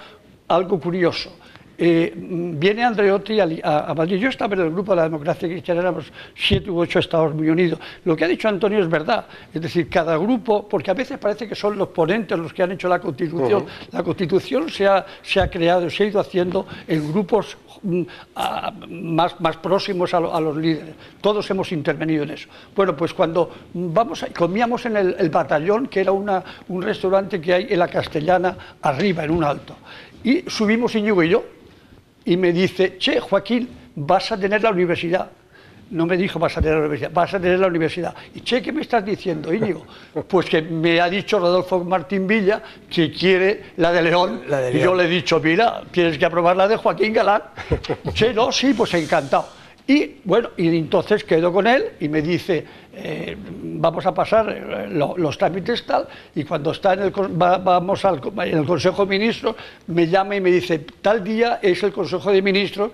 algo curioso. viene Andreotti a Madrid. Yo estaba en el grupo de la Democracia Cristiana, éramos 7 u 8 estados muy unidos. Lo que ha dicho Antonio es verdad, es decir, cada grupo, porque a veces parece que son los ponentes los que han hecho la Constitución. La Constitución se ha creado, se ha ido haciendo en grupos más próximos a los líderes. Todos hemos intervenido en eso. Bueno, pues cuando comíamos en el Batallón, que era un restaurante que hay en la Castellana, arriba, en un alto. Y subimos Íñigo y yo, y me dice, che, Joaquín, vas a tener la universidad. No me dijo vas a tener la universidad, vas a tener la universidad. Y che, ¿qué me estás diciendo, Íñigo? Pues que me ha dicho Rodolfo Martín Villa que quiere la de León. Y yo le he dicho, mira, tienes que aprobar la de Joaquín Galán. Che, no, sí, pues encantado. Y bueno, y entonces quedo con él y me dice, vamos a pasar los trámites tal, y cuando está en el Consejo de Ministros, me llama y me dice, tal día es el Consejo de Ministros,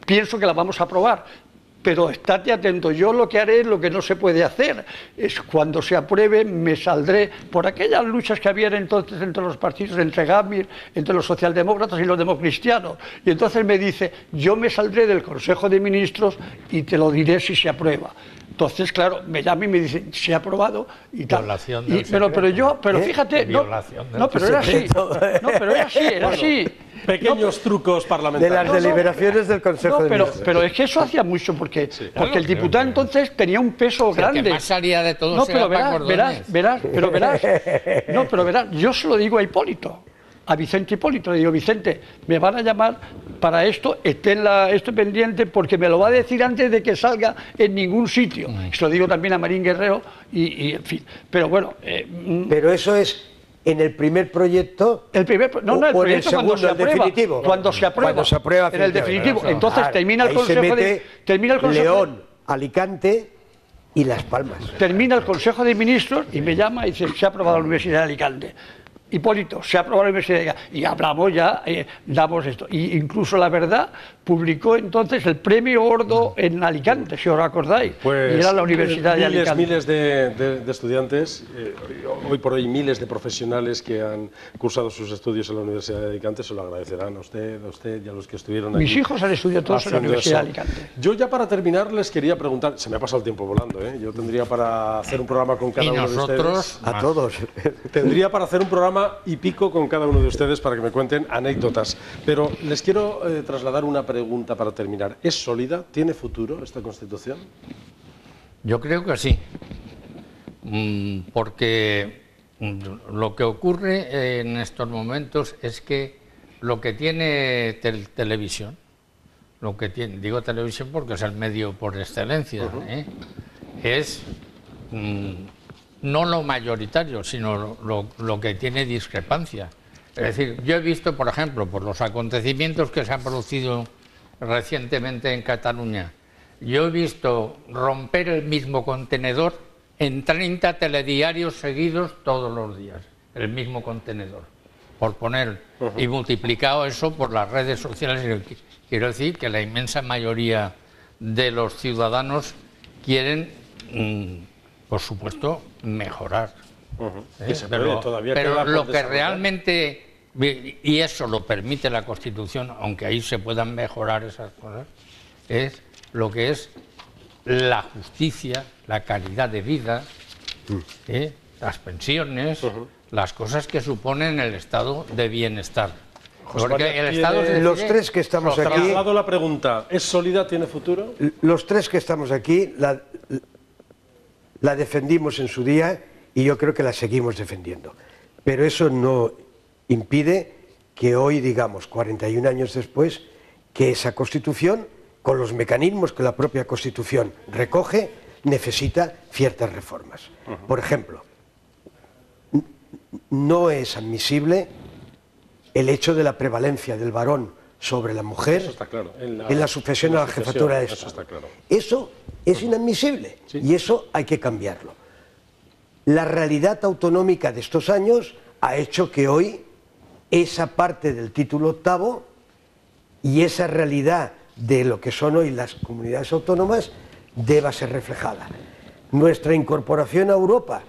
pienso que la vamos a aprobar. Pero estate atento, yo lo que haré es lo que no se puede hacer, es cuando se apruebe me saldré por aquellas luchas que había entonces entre los partidos, entre Gamir, entre los socialdemócratas y los democristianos, y entonces me dice, yo me saldré del Consejo de Ministros y te lo diré si se aprueba. Entonces, claro, me llama y me dice, se ha aprobado y tal. Pero fíjate, pero era así, era así. Pequeños trucos parlamentarios. De las deliberaciones del Consejo de Ministros. Pero es que eso hacía mucho, porque el diputado entonces tenía un peso grande. El que más salía de todos era Paco Ordóñez. Verás, yo se lo digo a Hipólito, a Vicente Hipólito, le digo, Vicente, me van a llamar para esto, estoy pendiente porque me lo va a decir antes de que salga en ningún sitio. Se lo digo también a Marín Guerrero y en fin. Pero bueno... pero eso es... ¿En el primer proyecto? El proyecto segundo, cuando se aprueba, definitivo. Cuando se aprueba en el definitivo. Entonces termina el Consejo de... León, Alicante y Las Palmas. Termina el Consejo de Ministros y me llama y dice, se ha aprobado la Universidad de Alicante. Hipólito, se ha aprobado la Universidad de Alicante. Y hablamos ya, damos esto. Y incluso La Verdad publicó entonces el premio Gordo en Alicante, si os acordáis. Pues y era la Universidad de Alicante. Miles de estudiantes, hoy por hoy miles de profesionales que han cursado sus estudios en la Universidad de Alicante, se lo agradecerán a usted y a los que estuvieron aquí. Mis hijos han estudiado todos en la Universidad de Alicante. Yo ya para terminar les quería preguntar, se me ha pasado el tiempo volando, yo tendría para hacer un programa con cada uno de ustedes. A todos. Tendría para hacer un programa y pico con cada uno de ustedes para que me cuenten anécdotas. Pero les quiero trasladar una pregunta para terminar. ¿Es sólida? ¿Tiene futuro esta Constitución? Yo creo que sí. Porque lo que ocurre en estos momentos es que lo que tiene televisión, digo televisión porque es el medio por excelencia, es... no lo mayoritario, sino lo que tiene discrepancia. Es decir, yo he visto, por ejemplo, por los acontecimientos que se han producido recientemente en Cataluña, yo he visto romper el mismo contenedor en 30 telediarios seguidos todos los días, el mismo contenedor, por poner, y multiplicado eso por las redes sociales. Quiero decir que la inmensa mayoría de los ciudadanos quieren... por supuesto, mejorar. Pero lo que realmente, y eso lo permite la Constitución, aunque ahí se puedan mejorar esas cosas, es lo que es la justicia, la calidad de vida, las pensiones, las cosas que suponen el estado de bienestar. Porque el estado los tres que estamos aquí... Traslado la pregunta, ¿es sólida, tiene futuro? Los tres que estamos aquí... La defendimos en su día y yo creo que la seguimos defendiendo. Pero eso no impide que hoy, digamos, 41 años después, que esa Constitución, con los mecanismos que la propia Constitución recoge, necesita ciertas reformas. Por ejemplo, no es admisible el hecho de la prevalencia del varón sobre la mujer. Eso está claro. En la sucesión a la jefatura de Estado. Eso está claro. Eso es inadmisible y eso hay que cambiarlo. La realidad autonómica de estos años ha hecho que hoy esa parte del título octavo y esa realidad de lo que son hoy las comunidades autónomas deba ser reflejada. Nuestra incorporación a Europa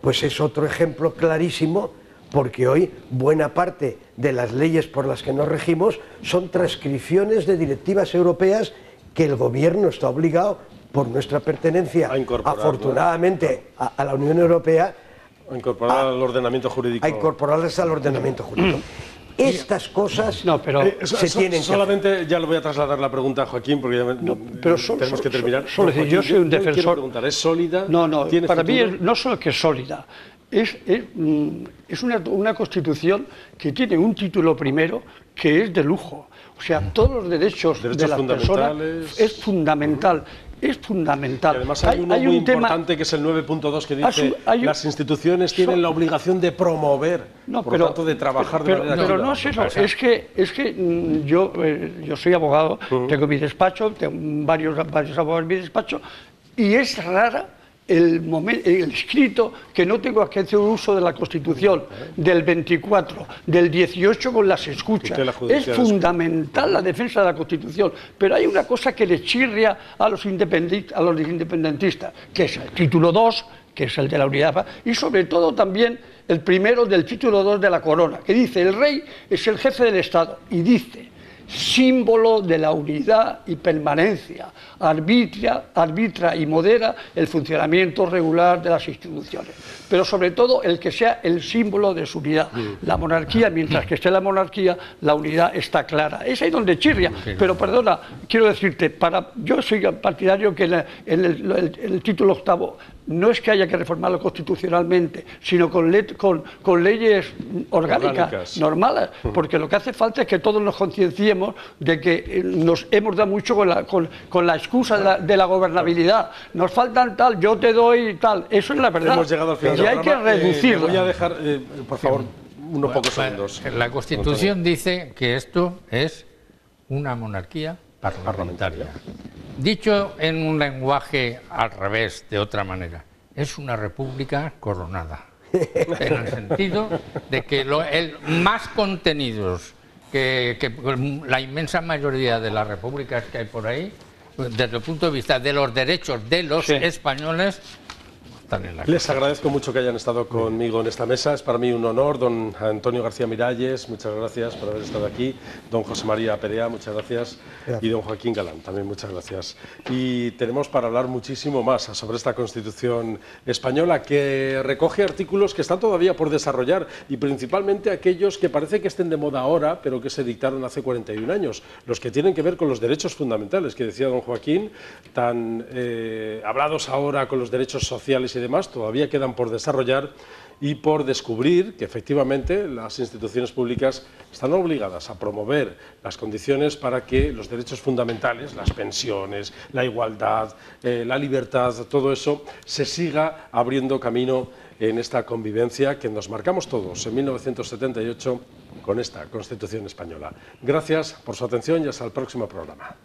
pues es otro ejemplo clarísimo porque hoy buena parte de las leyes por las que nos regimos son transcripciones de directivas europeas que el gobierno está obligado, por nuestra pertenencia, afortunadamente, a la Unión Europea, a incorporar al ordenamiento jurídico. A incorporarlas al ordenamiento jurídico. Estas cosas se tienen que solamente ya le voy a trasladar la pregunta a Joaquín, porque ya tenemos que terminar. Joaquín, yo soy un defensor. ¿Es sólida? No, para futuro? mí no solo que es sólida, es una Constitución que tiene un título primero que es de lujo. O sea, todos los derechos de las personas es fundamental. Es fundamental. Y además hay uno muy importante que es el 9.2 que dice las instituciones tienen la obligación de promover, por lo tanto de trabajar de manera activa. Pero no es eso, es que yo soy abogado, tengo mi despacho, tengo varios abogados en mi despacho, y es rara el escrito que no tengo que hacer uso de la Constitución, del 24, del 18 con las escuchas. Es fundamental la defensa de la Constitución, pero hay una cosa que le chirria a los independentistas, que es el título 2, que es el de la unidad, y sobre todo también el primero del título 2 de la corona, que dice: el rey es el jefe del Estado, y dice: símbolo de la unidad y permanencia, arbitra y modera el funcionamiento regular de las instituciones, pero sobre todo el que sea el símbolo de su unidad. La monarquía, mientras que esté la monarquía, la unidad está clara. Es ahí donde chirria, pero perdona, quiero decirte, yo soy partidario que en el título 8 no es que haya que reformarlo constitucionalmente, sino con leyes orgánicas, normales, porque lo que hace falta es que todos nos concienciemos de que nos hemos dado mucho con la excusa de la gobernabilidad. Nos faltan tal, yo te doy tal, eso es la verdad. Hemos llegado al final del programa. Hay que reducirlo. Voy a dejar, por favor, unos pocos segundos. La Constitución dice que esto es una monarquía parlamentaria. Dicho en un lenguaje al revés, de otra manera, es una república coronada, en el sentido de que más contenidos que la inmensa mayoría de las repúblicas que hay por ahí, desde el punto de vista de los derechos de los españoles, están en la Les agradezco mucho que hayan estado conmigo en esta mesa. Es para mí un honor. Don Antonio García Miralles, muchas gracias por haber estado aquí. Don José María Perea, muchas gracias. Y don Joaquín Galán, también muchas gracias. Y tenemos para hablar muchísimo más sobre esta Constitución española, que recoge artículos que están todavía por desarrollar, y principalmente aquellos que parece que estén de moda ahora, pero que se dictaron hace 41 años, los que tienen que ver con los derechos fundamentales, que decía don Joaquín, tan hablados ahora con los derechos sociales y demás, todavía quedan por desarrollar y por descubrir que efectivamente las instituciones públicas están obligadas a promover las condiciones para que los derechos fundamentales, las pensiones, la igualdad, la libertad, todo eso se siga abriendo camino en esta convivencia que nos marcamos todos en 1978 con esta Constitución española. Gracias por su atención y hasta el próximo programa.